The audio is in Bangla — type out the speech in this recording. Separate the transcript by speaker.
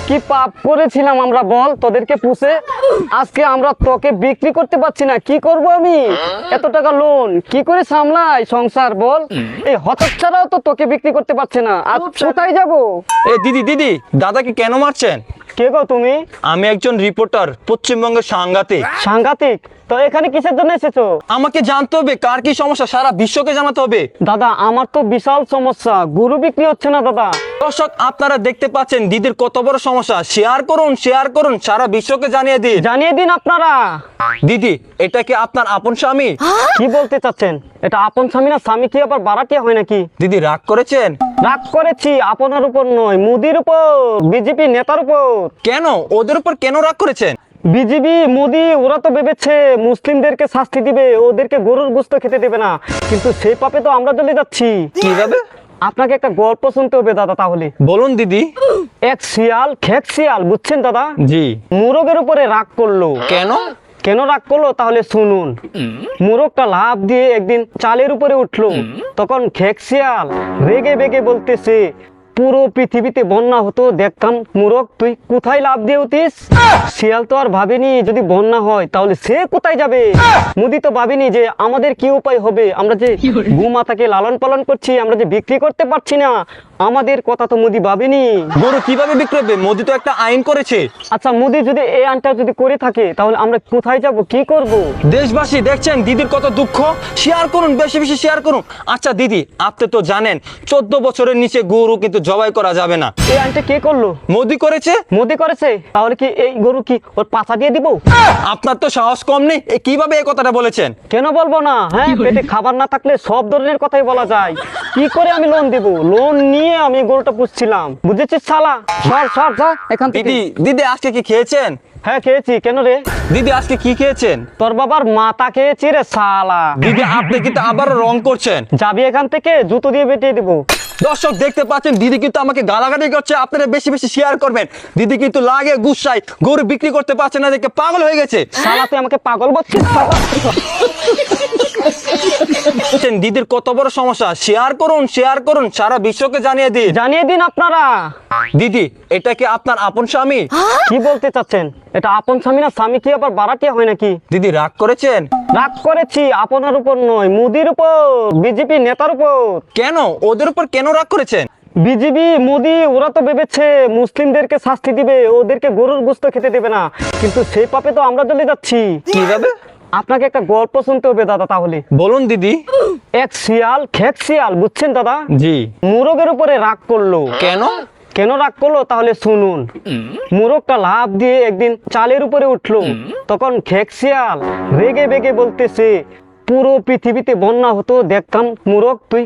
Speaker 1: কি পাপ করেছিলাম আমরা বল তোদেরকে পুষে? আজকে আমরা তোকে বিক্রি করতে পারছি না, কি করব আমি? এত টাকা লোন কি করে সামলাই সংসার বল? এই হতচ্ছাড়াও তো তোকে বিক্রি করতে পারছে না, আজ কোথায় যাব?
Speaker 2: দিদি দিদি, দাদাকে কেন মারছেন?
Speaker 1: কে গো তুমি?
Speaker 2: আমি একজন রিপোর্টার, পশ্চিমবঙ্গের সাংঘাতিক।
Speaker 1: সাংঘাতিক? তো এখানে কিসের জন্য এসেছো?
Speaker 2: আমাকে জানতে হবে কার কি সমস্যা, সারা বিশ্বকে জানাতে হবে।
Speaker 1: দাদা আমার তো বিশাল সমস্যা, গরু বিক্রি হচ্ছে না দাদা।
Speaker 2: দর্শক আপনারা দেখতে পাচ্ছেন দিদির কত বড় সমস্যা। শেয়ার করুন, সারা বিশ্বকে জানিয়ে দিন।
Speaker 1: জানিয়ে দিন আপনারা।
Speaker 2: দিদি, এটা কি আপনার আপন স্বামী?
Speaker 1: কি বলতে চাচ্ছেন? এটা আপন স্বামী না? স্বামী কি আবার বাড়াটিয়া হয় নাকি?
Speaker 2: দিদি রাগ করেছেন?
Speaker 1: রাগ করেছি আপনার উপর নয়, মোদির উপর, বিজেপি নেতার উপর।
Speaker 2: কেন? ওদের উপর কেন রাগ করেছেন?
Speaker 1: বিজেপি মোদি ওরা তো ভেবেছে মুসলিমদেরকে শাস্তি দিবে, ওদেরকে গরুর গোশত খেতে দেবে না, কিন্তু সেই পাপে তো আমরা চলে যাচ্ছি।
Speaker 2: কিভাবে?
Speaker 1: আপনাকে একটা গল্প শুনতে হবে দাদা তাহলে।
Speaker 2: বলুন দিদি।
Speaker 1: এক শিয়াল, খেক শিয়াল, বুঝছেন দাদা,
Speaker 2: জি।
Speaker 1: মোরগের উপরে রাগ করলো।
Speaker 2: কেন?
Speaker 1: কেন রাগ করলো তাহলে শুনুন। মোরগটা লাফ দিয়ে একদিন চালের উপরে উঠলো, তখন খেক শিয়াল রেগে বেগে বলতেছে, পুরো পৃথিবীতে বন্যা হতো দেখতাম, মোরগ তুই কোথায় লাফ দিয়ে উঠিস? শিয়াল তো আর ভাবেনি যদি বন্যা হয় তাহলে সে কোথায় যাবে। মোদি তো ভাবেনি যে আমাদের কি উপায় হবে, আমরা যে গোমাতাকে লালন পালন করছি, আমরা যে বিক্রি করতে পারছি না, আমাদের কথা তো মোদি ভাবেনি।
Speaker 2: গরু কিভাবে বিক্রি হবে? মোদি তো একটা আইন করেছে।
Speaker 1: আচ্ছা মোদি যদি এই আইনটা যদি করে থাকে তাহলে আমরা কোথায় যাব, কি করব?
Speaker 2: দেশবাসী দেখছেন দিদির কত দুঃখ। শেয়ার করুন, বেশি বেশি শেয়ার করুন। আচ্ছা দিদি, আপনি তো জানেন 14 বছরের নিচে গরু কিন্তু জবাই করা যাবে না।
Speaker 1: এই আইনটা কে করলো?
Speaker 2: মোদি করেছে।
Speaker 1: মোদি করেছে? তাহলে কি এই গরু কি ওর পাছা দিয়ে দিব?
Speaker 2: আপনার তো সাহস কম নেই, কিভাবে এই কথাটা বলেছেন?
Speaker 1: কেন বলবো না? হ্যাঁ, পেটে খাবার না থাকলে সব ধরনের কথাই বলা যায়। কি করে আমি লোন দেব? লোন নিয়ে আমি গরুটা পুষছিলাম, বুঝেছিস শালা? সর সর যা এখান থেকে।
Speaker 2: দিদি দিদি, আজকে কি খেয়েছেন?
Speaker 1: হ্যাঁ খেয়েছি। কেন রে?
Speaker 2: দিদি আজকে কি খেয়েছেন?
Speaker 1: তোর বাবার মাথা খেয়েছি রে শালা।
Speaker 2: দিদি আপনি কিন্তু আবারও রং করছেন।
Speaker 1: যাবি এখান থেকে, জুতো দিয়ে বেটিয়ে দিব।
Speaker 2: দর্শক দেখতে পাচ্ছেন দিদি কিন্তু আমাকে গালাগালি করছে। আপনারা বেশি বেশি শেয়ার করবেন। দিদি কিন্তু লাগে গুসাই, গরু বিক্রি করতে পারছে না দেখে পাগল হয়ে গেছে।
Speaker 1: শালা তুই আমাকে পাগল বলছিস?
Speaker 2: দিদির কত বড় সমস্যা। শেয়ার করুন, সারা বিশ্বকে জানিয়ে দিন।
Speaker 1: জানিয়ে দিন আপনারা।
Speaker 2: দিদি, এটা কি আপনার আপন স্বামী?
Speaker 1: কি বলতে চাচ্ছেন? এটা আপন স্বামী না? স্বামী কি আবার বাড়াটিয়া হয় নাকি?
Speaker 2: দিদি রাগ করেছেন?
Speaker 1: রাগ করেছি আপনার উপর নয়, মোদির উপর, বিজেপি নেতার উপর।
Speaker 2: কেন? ওদের উপর কেন রাগ করেছেন?
Speaker 1: বিজেপি মোদি ওরা তো ভেবেছে মুসলিমদেরকে শাস্তি দিবে, ওদেরকে গরুর গোশত খেতে দেবে না, কিন্তু সেই পাপে তো আমরা চলে যাচ্ছি।
Speaker 2: কিভাবে?
Speaker 1: আপনাকে একটা গল্প শুনতে হবে দাদা তাহলে।
Speaker 2: বলুন দিদি।
Speaker 1: এক শিয়াল, খেক শিয়াল, বুঝছেন দাদা,
Speaker 2: জি।
Speaker 1: মোরগের উপরে রাগ করলো।
Speaker 2: কেন?
Speaker 1: কেন রাগ করলো তাহলে শুনুন। মোরগটা লাফ দিয়ে একদিন চালের উপরে উঠলো, তখন খেক শিয়াল রেগে বেগে বলতেছে, পুরো পৃথিবীতে বন্যা হতো দেখতাম, মোরগ তুই